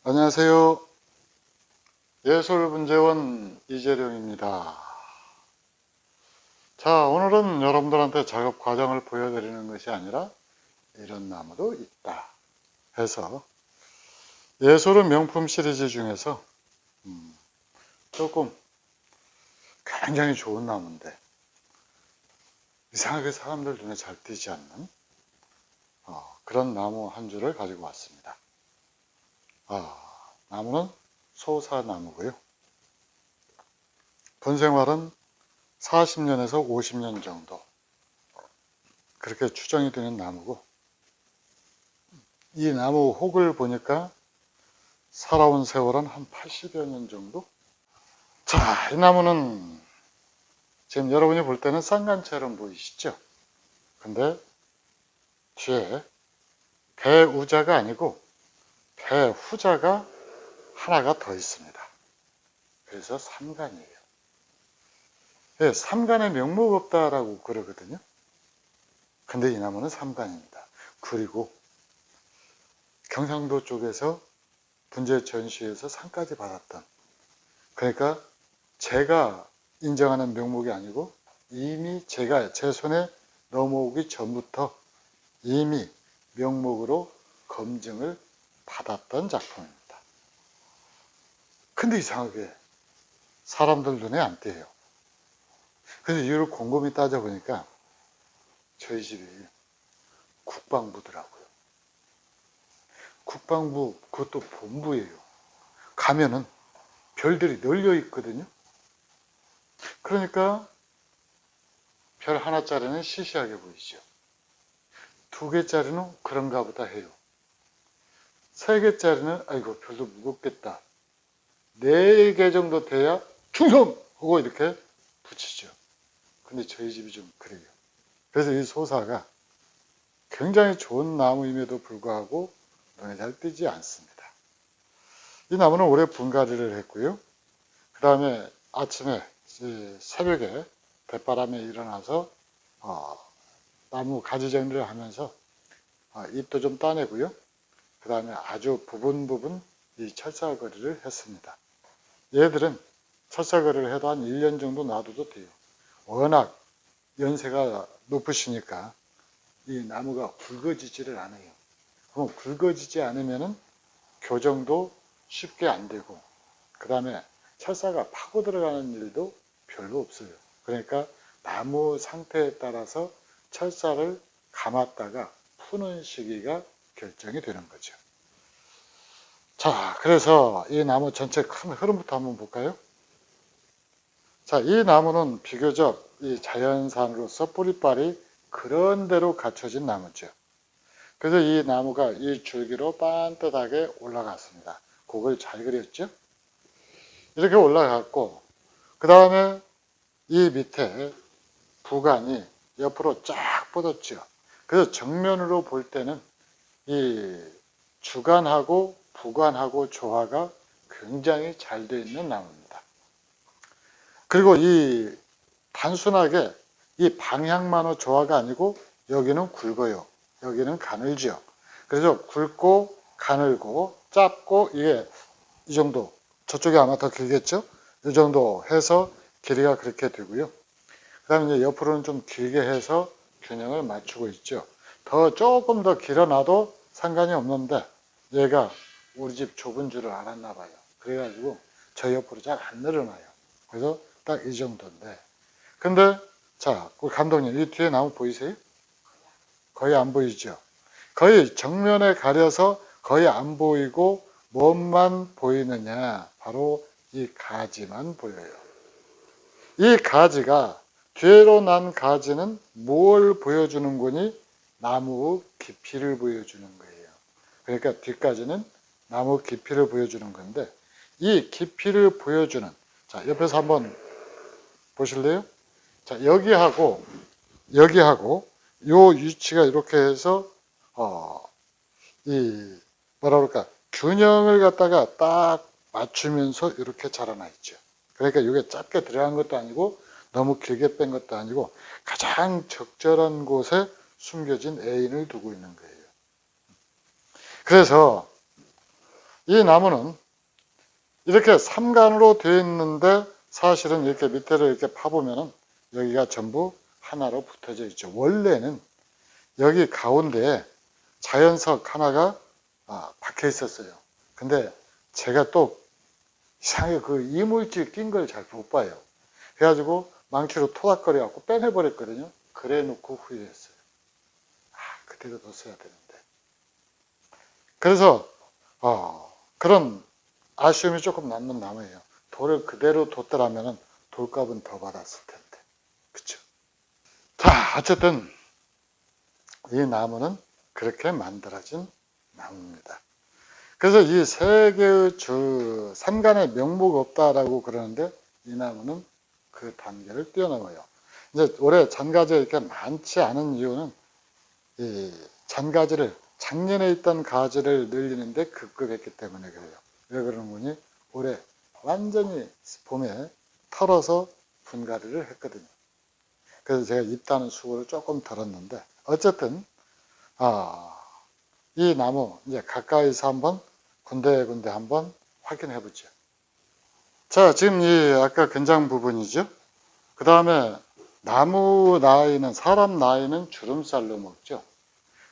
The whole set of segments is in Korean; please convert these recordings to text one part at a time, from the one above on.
안녕하세요. 예술문제원 이재룡입니다. 자, 오늘은 여러분들한테 작업 과정을 보여드리는 것이 아니라 이런 나무도 있다 해서 예술은 명품 시리즈 중에서 조금 굉장히 좋은 나무인데 이상하게 사람들 눈에 잘 띄지 않는 그런 나무 한 줄을 가지고 왔습니다. 나무는 소사나무고요. 본생활은 40년에서 50년 정도 그렇게 추정이 되는 나무고, 이 나무 혹을 보니까 살아온 세월은 한 80여 년 정도? 자, 이 나무는 지금 여러분이 볼 때는 쌍간처럼 보이시죠? 근데 뒤에 배우자가 아니고 배후자가 하나가 더 있습니다. 그래서 삼간이에요. 예, 삼간에 명목 없다라고 그러거든요. 근데 이 나무는 삼간입니다. 그리고 경상도 쪽에서 분재 전시에서 상까지 받았던, 그러니까 제가 인정하는 명목이 아니고 이미 제가 제 손에 넘어오기 전부터 이미 명목으로 검증을 받았던 작품입니다. 근데 이상하게 사람들 눈에 안 띄어요. 그래서 이유를 곰곰이 따져보니까 저희 집이 국방부더라고요. 국방부, 그것도 본부예요. 가면은 별들이 널려 있거든요. 그러니까 별 하나짜리는 시시하게 보이죠. 2개짜리는 그런가 보다 해요. 3개짜리는 아이고 별도 무겁겠다. 4개 정도 돼야 충성! 하고 이렇게 붙이죠. 근데 저희 집이 좀 그래요. 그래서 이 소사가 굉장히 좋은 나무임에도 불구하고 눈에 잘 띄지 않습니다. 이 나무는 올해 분갈이를 했고요. 그 다음에 아침에 새벽에 대바람에 일어나서 나무 가지 정리를 하면서 잎도 좀 따내고요. 그 다음에 아주 부분 이 철사거리를 했습니다. 얘들은 철사거리를 해도 한 1년 정도 놔둬도 돼요. 워낙 연세가 높으시니까 이 나무가 굵어지지를 않아요. 그럼 굵어지지 않으면은 교정도 쉽게 안 되고, 그 다음에 철사가 파고 들어가는 일도 별로 없어요. 그러니까 나무 상태에 따라서 철사를 감았다가 푸는 시기가 결정이 되는 거죠. 자, 그래서 이 나무 전체 큰 흐름부터 한번 볼까요? 자, 이 나무는 비교적 이 자연산으로서 뿌리빨이 그런 대로 갖춰진 나무죠. 그래서 이 나무가 이 줄기로 반듯하게 올라갔습니다. 그걸 잘 그렸죠? 이렇게 올라갔고, 그 다음에 이 밑에 부관이 옆으로 쫙 뻗었죠. 그래서 정면으로 볼 때는 이 주관하고 부관하고 조화가 굉장히 잘 되어 있는 나무입니다. 그리고 이 단순하게 이 방향만의 조화가 아니고 여기는 굵어요. 여기는 가늘죠. 그래서 굵고 가늘고 짧고 이게 이 정도, 저쪽이 아마 더 길겠죠? 이 정도 해서 길이가 그렇게 되고요. 그 다음에 이제 옆으로는 좀 길게 해서 균형을 맞추고 있죠. 조금 더 길어놔도 상관이 없는데 얘가 우리 집 좁은 줄을 알았나 봐요. 그래가지고 저 옆으로 잘 안 늘어나요. 그래서 딱 이 정도인데. 근데 자, 우리 감독님 이 뒤에 나무 보이세요? 거의 안 보이죠? 거의 정면에 가려서 거의 안 보이고 뭐만 보이느냐? 바로 이 가지만 보여요. 이 가지가 뒤로 난 가지는 뭘 보여주는 거니? 나무 깊이를 보여주는 거예요. 그러니까 뒤까지는 나무 깊이를 보여주는 건데 이 깊이를 보여주는, 자, 옆에서 한번 보실래요? 자, 여기하고 요 위치가 이렇게 해서 이 뭐라 그럴까 균형을 갖다가 딱 맞추면서 이렇게 자라나 있죠. 그러니까 이게 짧게 들어간 것도 아니고 너무 길게 뺀 것도 아니고 가장 적절한 곳에 숨겨진 애인을 두고 있는 거예요. 그래서 이 나무는 이렇게 삼간으로 되어 있는데 사실은 이렇게 밑에를 이렇게 파보면은 여기가 전부 하나로 붙어져 있죠. 원래는 여기 가운데에 자연석 하나가 박혀 있었어요. 근데 제가 또 이상하게 그 이물질 낀 걸 잘 못 봐요. 그래가지고 망치로 토닥거려 갖고 빼내버렸거든요. 그래 놓고 후회했어요. 그때도 뒀어야 되는데. 그래서 그런 아쉬움이 조금 남는 나무예요. 돌을 그대로 뒀더라면 돌값은 더 받았을 텐데. 그쵸? 자, 어쨌든 이 나무는 그렇게 만들어진 나무입니다. 그래서 이 세 개의 삼간의 명목 없다라고 그러는데 이 나무는 그 단계를 뛰어넘어요. 이제 올해 잔가지가 이렇게 많지 않은 이유는 이 잔가지를 작년에 있던 가지를 늘리는데 급급했기 때문에 그래요. 왜 그러는 거니? 올해 완전히 봄에 털어서 분갈이를 했거든요. 그래서 제가 입다는 수고를 조금 덜었는데 어쨌든 이 나무 이제 가까이서 한번 군데군데 한번 확인해 보죠. 자, 지금 이 아까 근장 부분이죠. 그 다음에 나무 나이는 사람 나이는 주름살로 먹죠.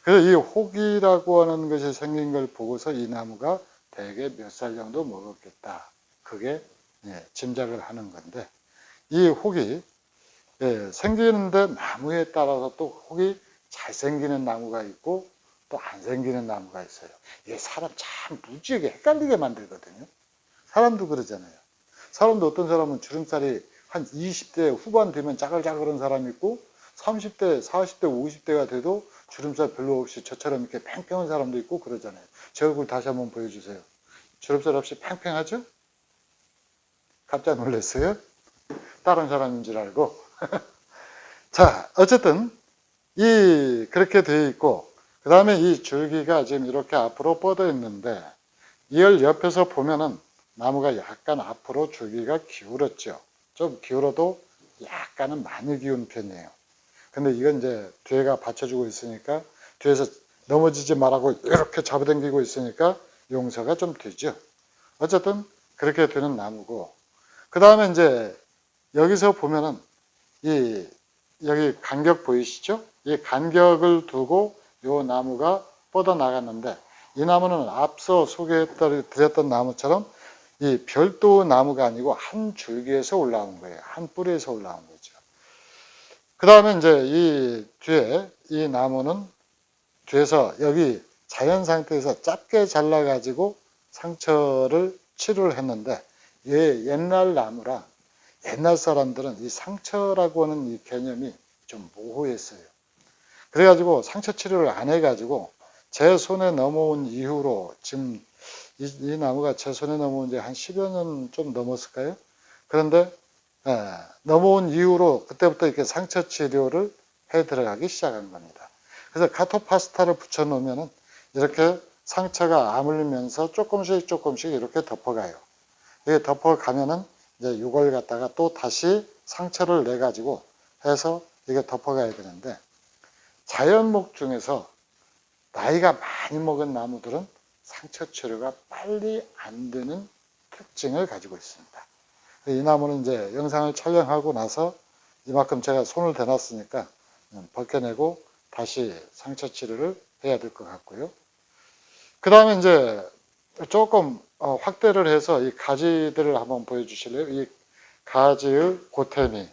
그래서 이 혹이라고 하는 것이 생긴 걸 보고서 이 나무가 대개 몇 살 정도 먹었겠다. 그게 짐작을 하는 건데 이 혹이 생기는데 나무에 따라서 또 혹이 잘 생기는 나무가 있고 또 안 생기는 나무가 있어요. 이게 사람 참 무지하게 헷갈리게 만들거든요. 사람도 그러잖아요. 사람도 어떤 사람은 주름살이 한 20대 후반 되면 짜글짜글한 사람이 있고 30대, 40대, 50대가 돼도 주름살 별로 없이 저처럼 이렇게 팽팽한 사람도 있고 그러잖아요. 제 얼굴 다시 한번 보여주세요. 주름살 없이 팽팽하죠? 깜짝 놀랐어요? 다른 사람인 줄 알고. 자, 어쨌든 그렇게 되어 있고 그 다음에 이 줄기가 지금 이렇게 앞으로 뻗어 있는데 이걸 옆에서 보면은 나무가 약간 앞으로 줄기가 기울었죠. 좀 기울어도 약간은 많이 기운 편이에요. 근데 이건 이제 뒤에가 받쳐주고 있으니까 뒤에서 넘어지지 말라고 이렇게 잡아당기고 있으니까 용서가 좀 되죠. 어쨌든 그렇게 되는 나무고 그 다음에 이제 여기서 보면은 여기 간격 보이시죠? 이 간격을 두고 이 나무가 뻗어 나갔는데 이 나무는 앞서 소개해드렸던 나무처럼 이 별도 나무가 아니고 한 줄기에서 올라온 거예요. 한 뿌리에서 올라온 거죠. 그 다음에 이제 이 뒤에 이 나무는 뒤에서 여기 자연 상태에서 짧게 잘라가지고 상처를 치료를 했는데 얘 옛날 나무라 옛날 사람들은 이 상처라고 하는 이 개념이 좀 모호했어요. 그래가지고 상처 치료를 안 해가지고 제 손에 넘어온 이후로 지금 이 나무가 제 손에 넘어온 지 한 10여 년 좀 넘었을까요? 그런데 넘어온 이후로 그때부터 이렇게 상처 치료를 해 들어가기 시작한 겁니다. 그래서 카토파스타를 붙여 놓으면은 이렇게 상처가 아물면서 조금씩 이렇게 덮어가요. 이게 덮어가면은 이제 이걸 갖다가 또 다시 상처를 내 가지고 해서 이게 덮어가야 되는데 자연목 중에서 나이가 많이 먹은 나무들은 상처 치료가 빨리 안 되는 특징을 가지고 있습니다. 이 나무는 이제 영상을 촬영하고 나서 이만큼 제가 손을 대놨으니까 벗겨내고 다시 상처 치료를 해야 될 것 같고요. 그 다음에 이제 조금 확대를 해서 이 가지들을 한번 보여주실래요? 이 가지의 고태미,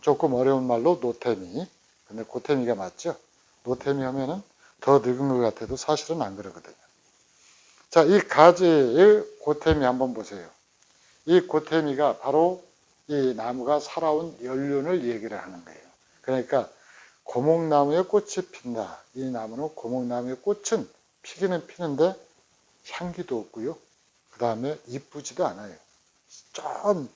조금 어려운 말로 노태미. 근데 고태미가 맞죠? 노태미 하면은 더 늙은 것 같아도 사실은 안 그러거든요. 자, 이 가지의 고태미 한번 보세요. 이 고태미가 바로 이 나무가 살아온 연륜을 얘기를 하는 거예요. 그러니까 고목나무에 꽃이 핀다. 이 나무는 고목나무의 꽃은 피기는 피는데 향기도 없고요. 그 다음에 이쁘지도 않아요. 좀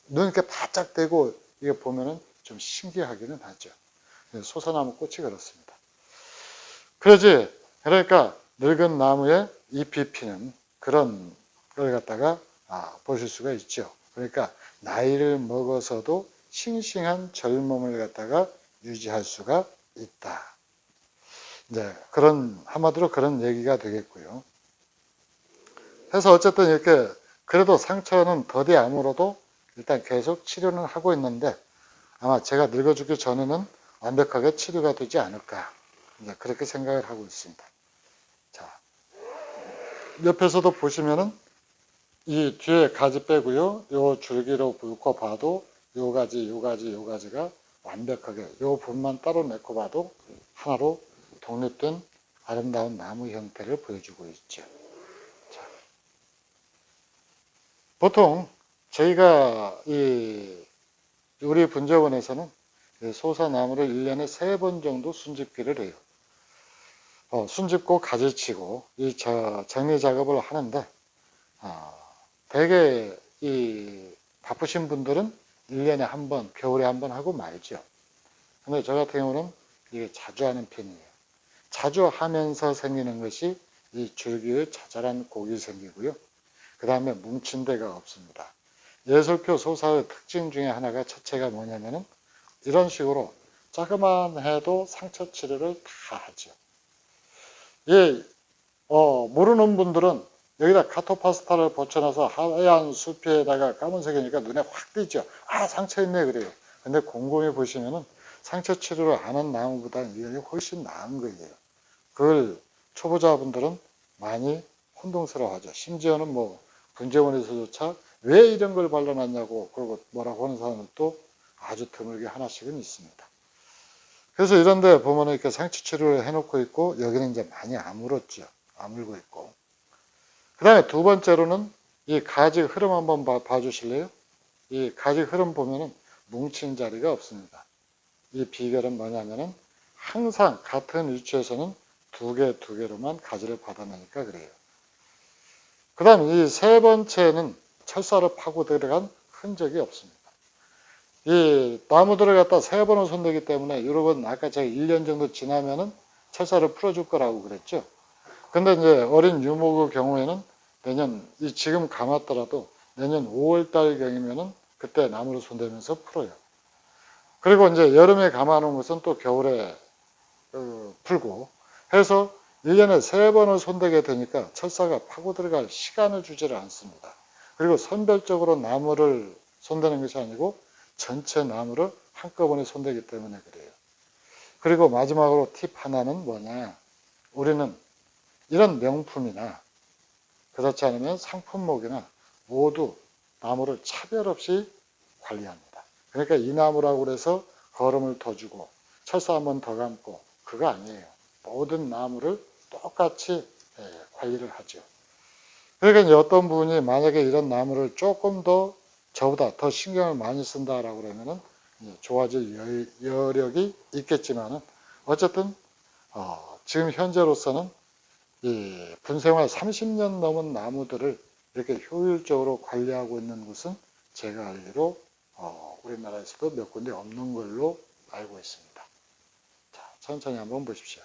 눈 이렇게 바짝 대고 이게 보면은 좀 신기하기는 하죠. 소사나무 꽃이 그렇습니다. 그러니까 늙은 나무에 잎이 피는 그런 걸 갖다가 보실 수가 있죠. 그러니까 나이를 먹어서도 싱싱한 젊음을 갖다가 유지할 수가 있다. 이제 한마디로 그런 얘기가 되겠고요. 해서 어쨌든 이렇게 그래도 상처는 더디 아물어도 일단 계속 치료는 하고 있는데 아마 제가 늙어 죽기 전에는 완벽하게 치료가 되지 않을까 그렇게 생각을 하고 있습니다. 자, 옆에서도 보시면은 이 뒤에 가지 빼고요. 요 줄기로 묶어 봐도 요 가지가 완벽하게 요 분만 따로 내고 봐도 하나로 독립된 아름다운 나무 형태를 보여주고 있죠. 자, 보통 저희가 우리 분재원에서는 소사나무를 1년에 3번 정도 순집기를 해요. 순집고 가지치고 이 정리 작업을 하는데 대개 이 바쁘신 분들은 1년에 한 번, 겨울에 한 번 하고 말죠. 근데 저 같은 경우는 이게 자주 하는 편이에요. 자주 하면서 생기는 것이 이 줄기의 자잘한 곡이 생기고요. 그 다음에 뭉친 데가 없습니다. 예술표 소사의 특징 중에 하나가 첫째가 뭐냐면은 이런 식으로 조그만 해도 상처 치료를 다 하죠. 예, 모르는 분들은 여기다 카토파스타를 붙여놔서 하얀 수피에다가 까만색이니까 눈에 확 띄죠. 아, 상처 있네 그래요. 근데 곰곰이 보시면은 상처 치료를 안 한 나무보다는 이게 훨씬 나은 거예요. 그걸 초보자분들은 많이 혼동스러워하죠. 심지어는 뭐 분재원에서조차 왜 이런 걸 발라놨냐고 그러고 뭐라고 하는 사람들도 아주 드물게 하나씩은 있습니다. 그래서 이런 데 보면은 이렇게 상처 치료를 해놓고 있고 여기는 이제 많이 아물었죠. 아물고 있고. 그 다음에 두 번째로는 이 가지 흐름 한번 봐주실래요? 이 가지 흐름 보면은 뭉친 자리가 없습니다. 이 비결은 뭐냐면은 항상 같은 위치에서는 두 개로만 가지를 받아내니까 그래요. 그 다음 이 세 번째는 철사를 파고 들어간 흔적이 없습니다. 이 나무들을 갖다 3번을 손대기 때문에 여러분 아까 제가 1년 정도 지나면은 철사를 풀어줄 거라고 그랬죠. 근데 이제 어린 유목의 경우에는 내년 지금 감았더라도 내년 5월달 경이면은 그때 나무를 손대면서 풀어요. 그리고 이제 여름에 감아놓은 것은 또 겨울에 풀고 해서 1년에 3번을 손대게 되니까 철사가 파고 들어갈 시간을 주지를 않습니다. 그리고 선별적으로 나무를 손대는 것이 아니고 전체 나무를 한꺼번에 손대기 때문에 그래요. 그리고 마지막으로 팁 하나는 뭐냐. 우리는 이런 명품이나 그렇지 않으면 상품목이나 모두 나무를 차별 없이 관리합니다. 그러니까 이 나무라고 해서 거름을 더 주고 철사 한 번 더 감고 그거 아니에요. 모든 나무를 똑같이 관리를 하죠. 그러니까 이제 어떤 분이 만약에 이런 나무를 조금 더 저보다 더 신경을 많이 쓴다라고 그러면은 좋아질 여력이 있겠지만은 어쨌든 지금 현재로서는 이 분생활 30년 넘은 나무들을 이렇게 효율적으로 관리하고 있는 곳은 제가 알기로 우리나라에서도 몇 군데 없는 걸로 알고 있습니다. 자, 천천히 한번 보십시오.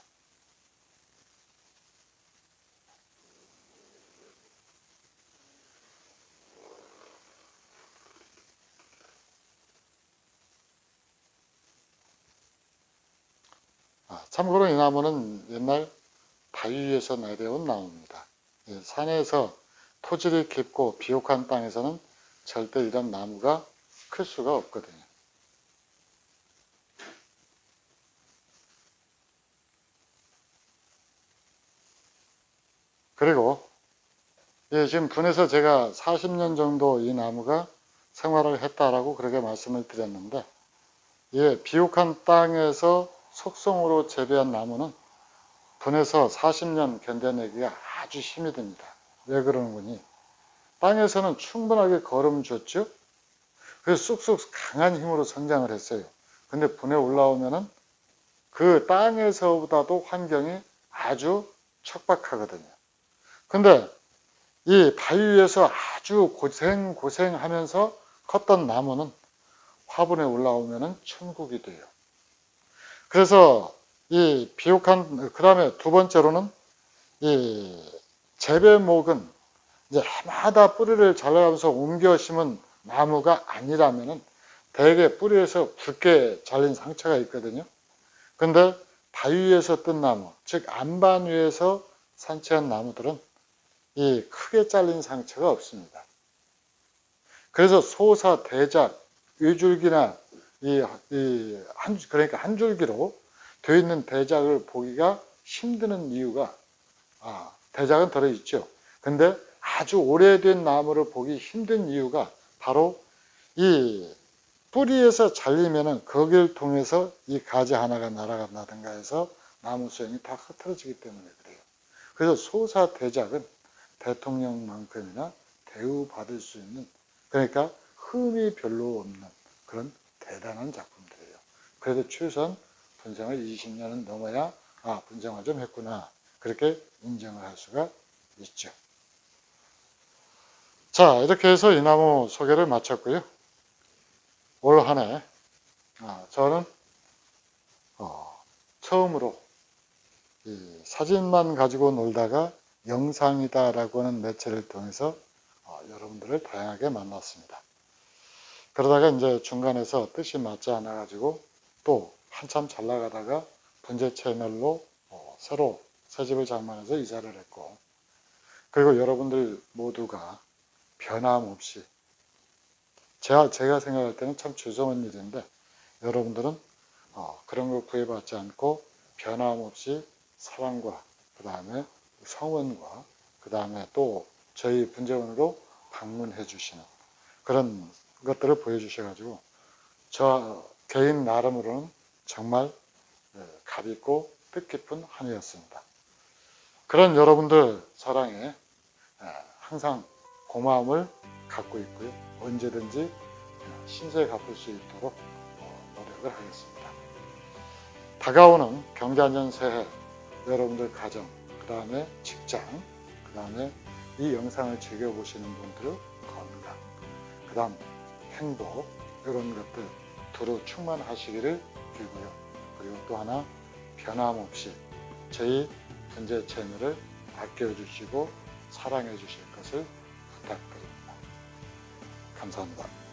참고로 이 나무는 옛날 바위 위에서 내려온 나무입니다. 산에서 토질이 깊고 비옥한 땅에서는 절대 이런 나무가 클 수가 없거든요. 그리고 지금 분에서 제가 40년 정도 이 나무가 생활을 했다라고 그렇게 말씀을 드렸는데 비옥한 땅에서 속성으로 재배한 나무는 분에서 40년 견뎌내기가 아주 힘이 듭니다. 왜 그러는 거니? 땅에서는 충분하게 거름 줬죠. 그래서 쑥쑥 강한 힘으로 성장을 했어요. 근데 분에 올라오면은 그 땅에서보다도 환경이 아주 척박하거든요. 근데 이 바위 위에서 아주 고생하면서 컸던 나무는 화분에 올라오면은 천국이 돼요. 그래서 이 비옥한, 그 다음에 두 번째로는 이 재배목은 이제 해마다 뿌리를 잘라가면서 옮겨 심은 나무가 아니라면은 대개 뿌리에서 굵게 잘린 상처가 있거든요. 근데 바위 위에서 뜬 나무, 즉 안반 위에서 산채한 나무들은 이 크게 잘린 상처가 없습니다. 그래서 소사, 대작, 위줄기나 그러니까 한 줄기로 되어 있는 대작을 보기가 힘드는 이유가, 대작은 들어있죠. 근데 아주 오래된 나무를 보기 힘든 이유가 바로 이 뿌리에서 잘리면은 거기를 통해서 이 가지 하나가 날아간다든가 해서 나무 수영이 다 흐트러지기 때문에 그래요. 그래서 소사 대작은 대통령만큼이나 대우받을 수 있는, 그러니까 흠이 별로 없는 그런 대단한 작품들이에요. 그래도 최소한 분생을 20년은 넘어야 분생화 좀 했구나, 그렇게 인정을 할 수가 있죠. 자, 이렇게 해서 이 나무 소개를 마쳤고요. 올 한 해 저는 처음으로 이 사진만 가지고 놀다가 영상이다라고 하는 매체를 통해서 여러분들을 다양하게 만났습니다. 그러다가 이제 중간에서 뜻이 맞지 않아 가지고 또 한참 잘 나가다가 분재 채널로 새로 새 집을 장만해서 이사를 했고, 그리고 여러분들 모두가 변함없이, 제가 생각할 때는 참 죄송한 일인데, 여러분들은 그런 거 구애받지 않고 변함없이 사랑과 그 다음에 성원과 그 다음에 또 저희 분재원으로 방문해 주시는 그런 것들을 보여주셔가지고 저 개인 나름으로는 정말 값있고 뜻깊은 한 해였습니다. 그런 여러분들 사랑에 항상 고마움을 갖고 있고요. 언제든지 신세 갚을 수 있도록 노력을 하겠습니다. 다가오는 경자년 새해 여러분들 가정, 그 다음에 직장, 그 다음에 이 영상을 즐겨보시는 분들의 건강, 그 다음 행복, 이런 것들 두루 충만하시기를 빌고요. 그리고 또 하나 변함없이 저희 분재 채널을 아껴주시고 사랑해 주실 것을 부탁드립니다. 감사합니다.